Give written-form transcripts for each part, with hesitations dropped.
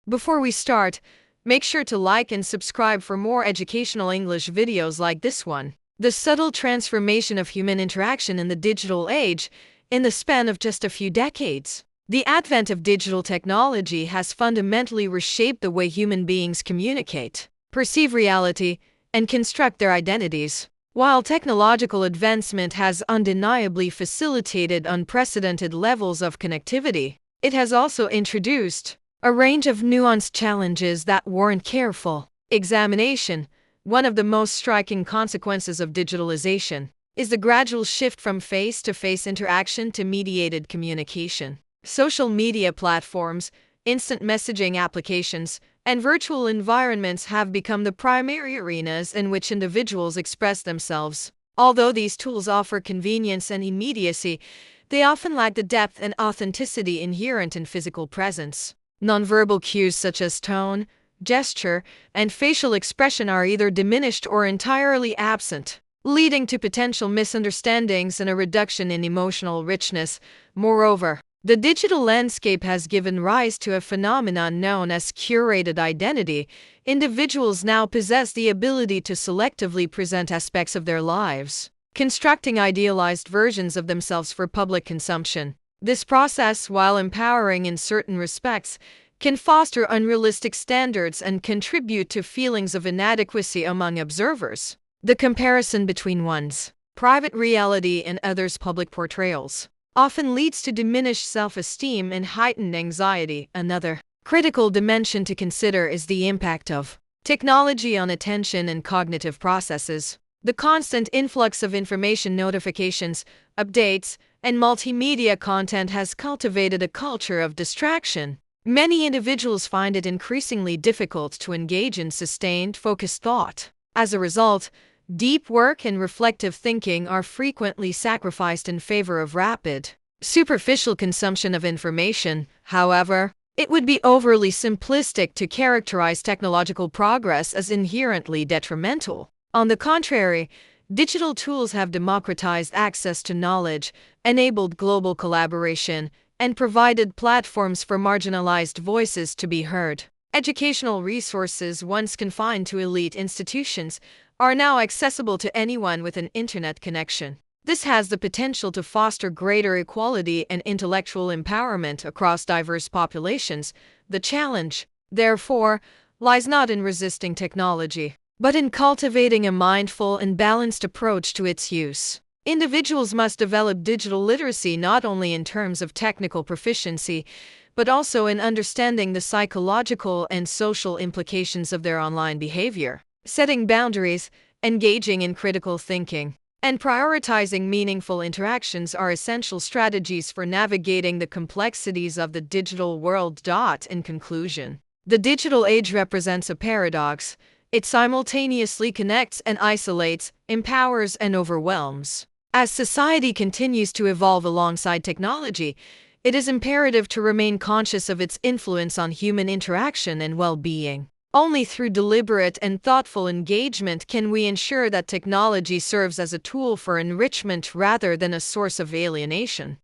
Before we start, make sure to like and subscribe for more educational English videos like this one. The subtle transformation of human interaction in the digital age in the span of just a few decades. The advent of digital technology has fundamentally reshaped the way human beings communicate, perceive reality, and construct their identities. While technological advancement has undeniably facilitated unprecedented levels of connectivity, it has also introduced a range of nuanced challenges that warrant careful examination. One of the most striking consequences of digitalization is the gradual shift from face-to-face interaction to mediated communication. Social media platforms, instant messaging applications, and virtual environments have become the primary arenas in which individuals express themselves. Although these tools offer convenience and immediacy, they often lack the depth and authenticity inherent in physical presence. Nonverbal cues such as tone, gesture, and facial expression are either diminished or entirely absent, leading to potential misunderstandings and a reduction in emotional richness. Moreover, the digital landscape has given rise to a phenomenon known as curated identity. Individuals now possess the ability to selectively present aspects of their lives, constructing idealized versions of themselves for public consumption. This process, while empowering in certain respects, can foster unrealistic standards and contribute to feelings of inadequacy among observers. The comparison between one's private reality and others' public portrayals often leads to diminished self-esteem and heightened anxiety. Another critical dimension to consider is the impact of technology on attention and cognitive processes. The constant influx of information, notifications, updates, and multimedia content has cultivated a culture of distraction. Many individuals find it increasingly difficult to engage in sustained, focused thought. As a result, deep work and reflective thinking are frequently sacrificed in favor of rapid, superficial consumption of information. However, it would be overly simplistic to characterize technological progress as inherently detrimental. On the contrary, digital tools have democratized access to knowledge, enabled global collaboration, and provided platforms for marginalized voices to be heard. Educational resources once confined to elite institutions are now accessible to anyone with an internet connection. This has the potential to foster greater equality and intellectual empowerment across diverse populations. The challenge, therefore, lies not in resisting technology, but in cultivating a mindful and balanced approach to its use. Individuals must develop digital literacy not only in terms of technical proficiency, but also in understanding the psychological and social implications of their online behavior. Setting boundaries, engaging in critical thinking, and prioritizing meaningful interactions are essential strategies for navigating the complexities of the digital world. In conclusion, the digital age represents a paradox. It simultaneously connects and isolates, empowers and overwhelms. As society continues to evolve alongside technology, it is imperative to remain conscious of its influence on human interaction and well-being. Only through deliberate and thoughtful engagement can we ensure that technology serves as a tool for enrichment rather than a source of alienation.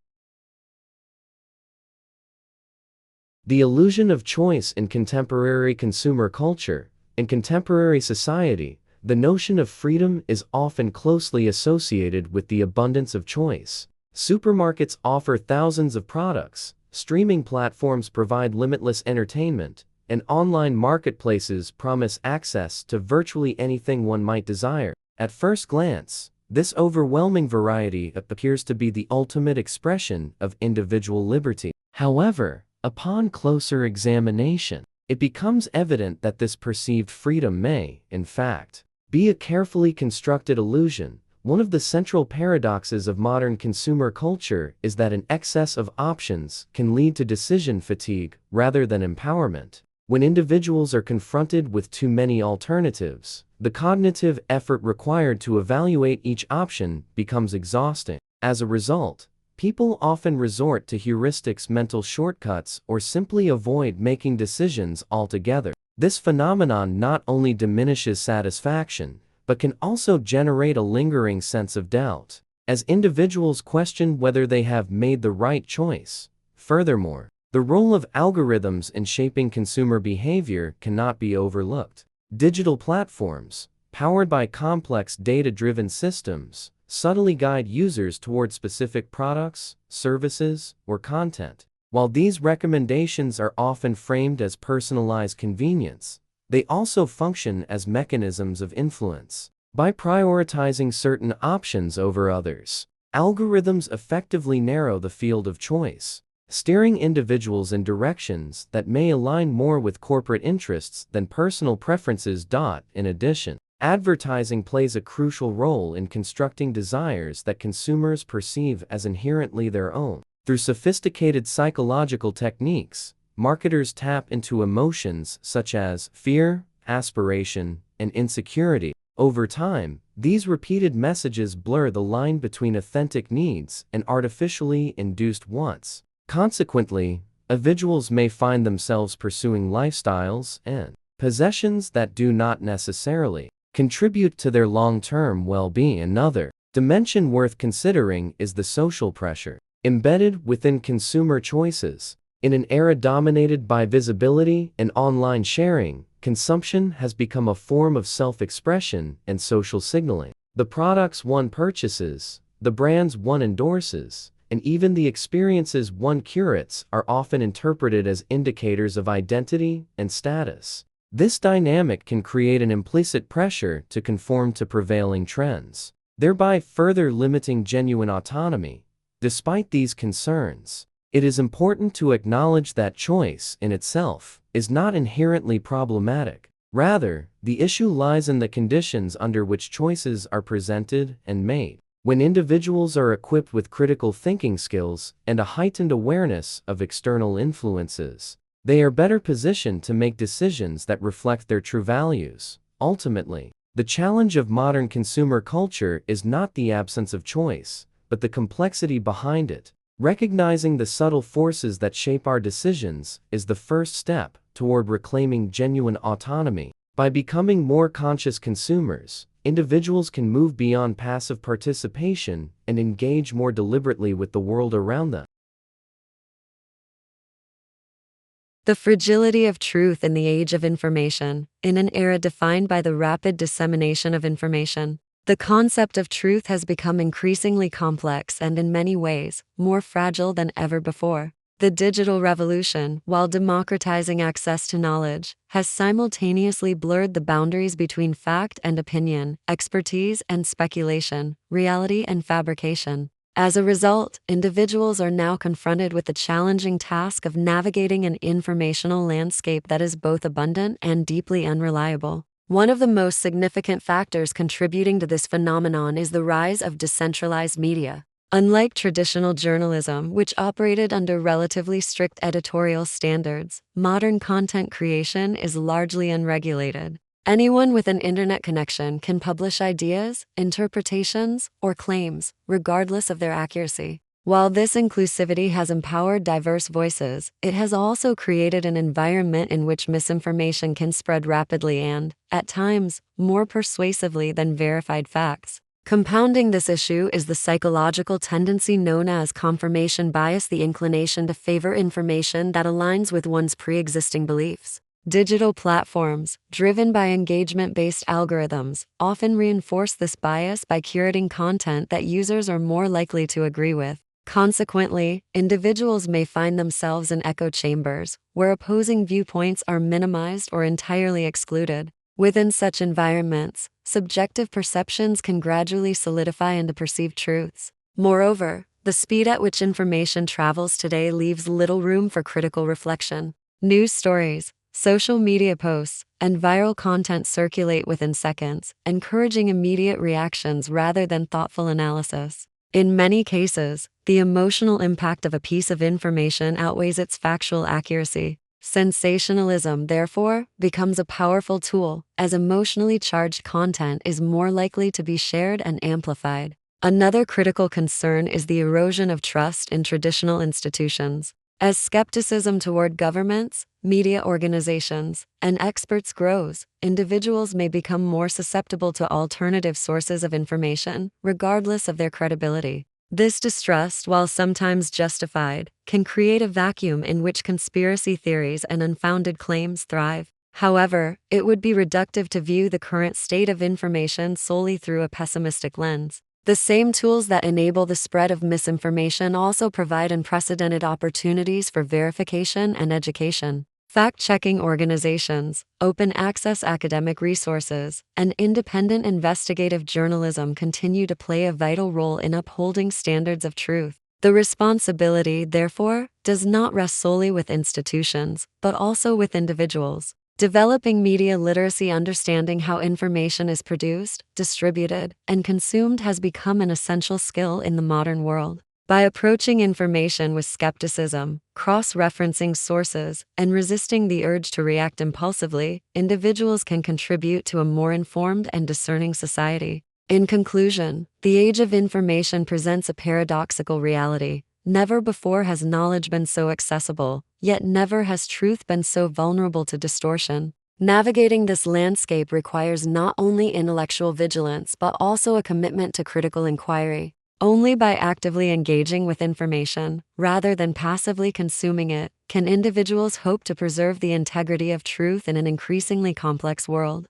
The illusion of choice in contemporary consumer culture. In contemporary society, the notion of freedom is often closely associated with the abundance of choice. Supermarkets offer thousands of products, streaming platforms provide limitless entertainment, and online marketplaces promise access to virtually anything one might desire. At first glance, this overwhelming variety appears to be the ultimate expression of individual liberty. However, upon closer examination, it becomes evident that this perceived freedom may, in fact, be a carefully constructed illusion. One of the central paradoxes of modern consumer culture is that an excess of options can lead to decision fatigue rather than empowerment. When individuals are confronted with too many alternatives, the cognitive effort required to evaluate each option becomes exhausting. As a result, people often resort to heuristics, mental shortcuts, or simply avoid making decisions altogether. This phenomenon not only diminishes satisfaction, but can also generate a lingering sense of doubt, as individuals question whether they have made the right choice. Furthermore, The role of algorithms in shaping consumer behavior cannot be overlooked. Digital platforms, powered by complex data-driven systems, subtly guide users toward specific products, services, or content. While these recommendations are often framed as personalized convenience, they also function as mechanisms of influence. By prioritizing certain options over others, algorithms effectively narrow the field of choice, steering individuals in directions that may align more with corporate interests than personal preferences. In addition, advertising plays a crucial role in constructing desires that consumers perceive as inherently their own. Through sophisticated psychological techniques, marketers tap into emotions such as fear, aspiration, and insecurity. Over time, these repeated messages blur the line between authentic needs and artificially induced wants. Consequently, individuals may find themselves pursuing lifestyles and possessions that do not necessarily contribute to their long-term well-being. Another dimension worth considering is the social pressure embedded within consumer choices. In an era dominated by visibility and online sharing, consumption has become a form of self-expression and social signaling. The products one purchases, the brands one endorses, and even the experiences one curates are often interpreted as indicators of identity and status. This dynamic can create an implicit pressure to conform to prevailing trends, thereby further limiting genuine autonomy. Despite these concerns, it is important to acknowledge that choice in itself is not inherently problematic. Rather, the issue lies in the conditions under which choices are presented and made. When individuals are equipped with critical thinking skills and a heightened awareness of external influences, they are better positioned to make decisions that reflect their true values. Ultimately, the challenge of modern consumer culture is not the absence of choice, but the complexity behind it. Recognizing the subtle forces that shape our decisions is the first step toward reclaiming genuine autonomy. By becoming more conscious consumers, individuals can move beyond passive participation and engage more deliberately with the world around them. The fragility of truth in the age of information. In an era defined by the rapid dissemination of information, the concept of truth has become increasingly complex and, in many ways, more fragile than ever before. The digital revolution, while democratizing access to knowledge, has simultaneously blurred the boundaries between fact and opinion, expertise and speculation, reality and fabrication. As a result, individuals are now confronted with the challenging task of navigating an informational landscape that is both abundant and deeply unreliable. One of the most significant factors contributing to this phenomenon is the rise of decentralized media. Unlike traditional journalism, which operated under relatively strict editorial standards, modern content creation is largely unregulated. Anyone with an internet connection can publish ideas, interpretations, or claims, regardless of their accuracy. While this inclusivity has empowered diverse voices, it has also created an environment in which misinformation can spread rapidly and, at times, more persuasively than verified facts. Compounding this issue is the psychological tendency known as confirmation bias, the inclination to favor information that aligns with one's pre-existing beliefs. Digital platforms, driven by engagement-based algorithms, often reinforce this bias by curating content that users are more likely to agree with. Consequently, individuals may find themselves in echo chambers, where opposing viewpoints are minimized or entirely excluded. Within such environments, subjective perceptions can gradually solidify into perceived truths. Moreover, the speed at which information travels today leaves little room for critical reflection. News stories, social media posts, and viral content circulate within seconds, encouraging immediate reactions rather than thoughtful analysis. In many cases, the emotional impact of a piece of information outweighs its factual accuracy. Sensationalism, therefore, becomes a powerful tool, as emotionally charged content is more likely to be shared and amplified. Another critical concern is the erosion of trust in traditional institutions. As skepticism toward governments, media organizations, and experts grows, individuals may become more susceptible to alternative sources of information, regardless of their credibility. This distrust, while sometimes justified, can create a vacuum in which conspiracy theories and unfounded claims thrive. However, it would be reductive to view the current state of information solely through a pessimistic lens. The same tools that enable the spread of misinformation also provide unprecedented opportunities for verification and education. Fact-checking organizations, open-access academic resources, and independent investigative journalism continue to play a vital role in upholding standards of truth. The responsibility, therefore, does not rest solely with institutions, but also with individuals. Developing media literacy, understanding how information is produced, distributed, and consumed has become an essential skill in the modern world. By approaching information with skepticism, cross-referencing sources, and resisting the urge to react impulsively, individuals can contribute to a more informed and discerning society. In conclusion, the age of information presents a paradoxical reality. Never before has knowledge been so accessible, yet never has truth been so vulnerable to distortion. Navigating this landscape requires not only intellectual vigilance but also a commitment to critical inquiry. Only by actively engaging with information, rather than passively consuming it, can individuals hope to preserve the integrity of truth in an increasingly complex world.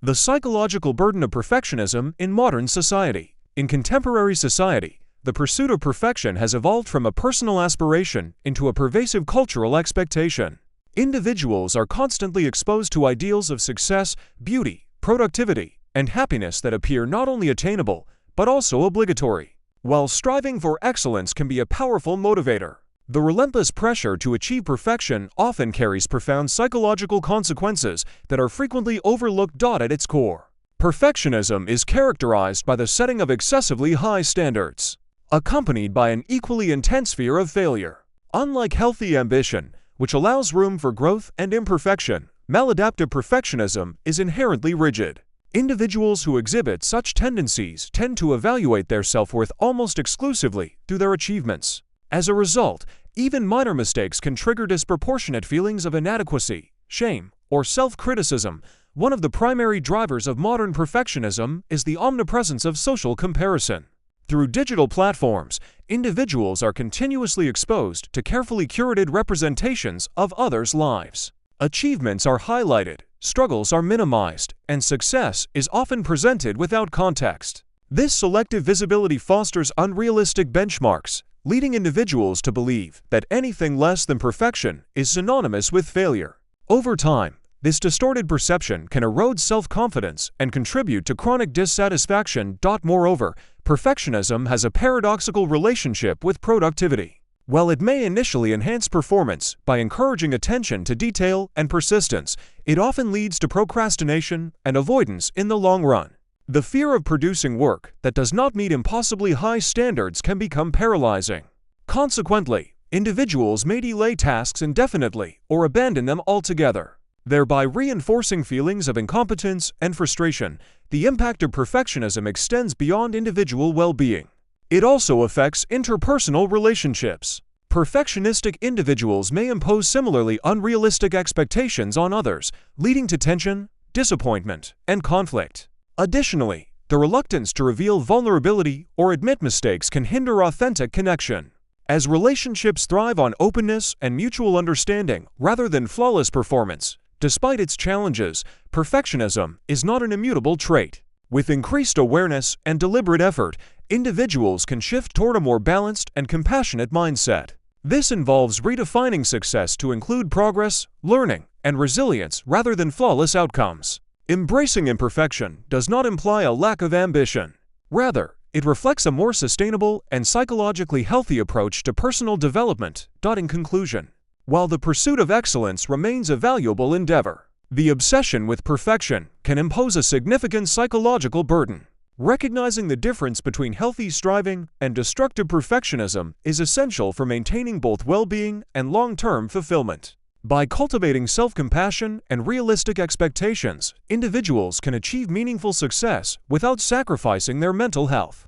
The psychological burden of perfectionism in modern society. In contemporary society, the pursuit of perfection has evolved from a personal aspiration into a pervasive cultural expectation. Individuals are constantly exposed to ideals of success, beauty, productivity, and happiness that appear not only attainable, but also obligatory. While striving for excellence can be a powerful motivator, the relentless pressure to achieve perfection often carries profound psychological consequences that are frequently overlooked. At its core, perfectionism is characterized by the setting of excessively high standards, accompanied by an equally intense fear of failure. Unlike healthy ambition, which allows room for growth and imperfection, maladaptive perfectionism is inherently rigid. Individuals who exhibit such tendencies tend to evaluate their self-worth almost exclusively through their achievements. As a result, even minor mistakes can trigger disproportionate feelings of inadequacy, shame, or self-criticism. One of the primary drivers of modern perfectionism is the omnipresence of social comparison. Through digital platforms, individuals are continuously exposed to carefully curated representations of others' lives. Achievements are highlighted, struggles are minimized, and success is often presented without context. This selective visibility fosters unrealistic benchmarks, leading individuals to believe that anything less than perfection is synonymous with failure. Over time, this distorted perception can erode self-confidence and contribute to chronic dissatisfaction. Moreover, perfectionism has a paradoxical relationship with productivity. While it may initially enhance performance by encouraging attention to detail and persistence, it often leads to procrastination and avoidance in the long run. The fear of producing work that does not meet impossibly high standards can become paralyzing. Consequently, individuals may delay tasks indefinitely or abandon them altogether, thereby reinforcing feelings of incompetence and frustration. The impact of perfectionism extends beyond individual well-being. It also affects interpersonal relationships. Perfectionistic individuals may impose similarly unrealistic expectations on others, leading to tension, disappointment, and conflict. Additionally, the reluctance to reveal vulnerability or admit mistakes can hinder authentic connection. As relationships thrive on openness and mutual understanding rather than flawless performance, despite its challenges, perfectionism is not an immutable trait. With increased awareness and deliberate effort, individuals can shift toward a more balanced and compassionate mindset. This involves redefining success to include progress, learning, and resilience rather than flawless outcomes. Embracing imperfection does not imply a lack of ambition. Rather, it reflects a more sustainable and psychologically healthy approach to personal development. In conclusion, while the pursuit of excellence remains a valuable endeavor, the obsession with perfection can impose a significant psychological burden. Recognizing the difference between healthy striving and destructive perfectionism is essential for maintaining both well-being and long-term fulfillment. By cultivating self-compassion and realistic expectations, individuals can achieve meaningful success without sacrificing their mental health.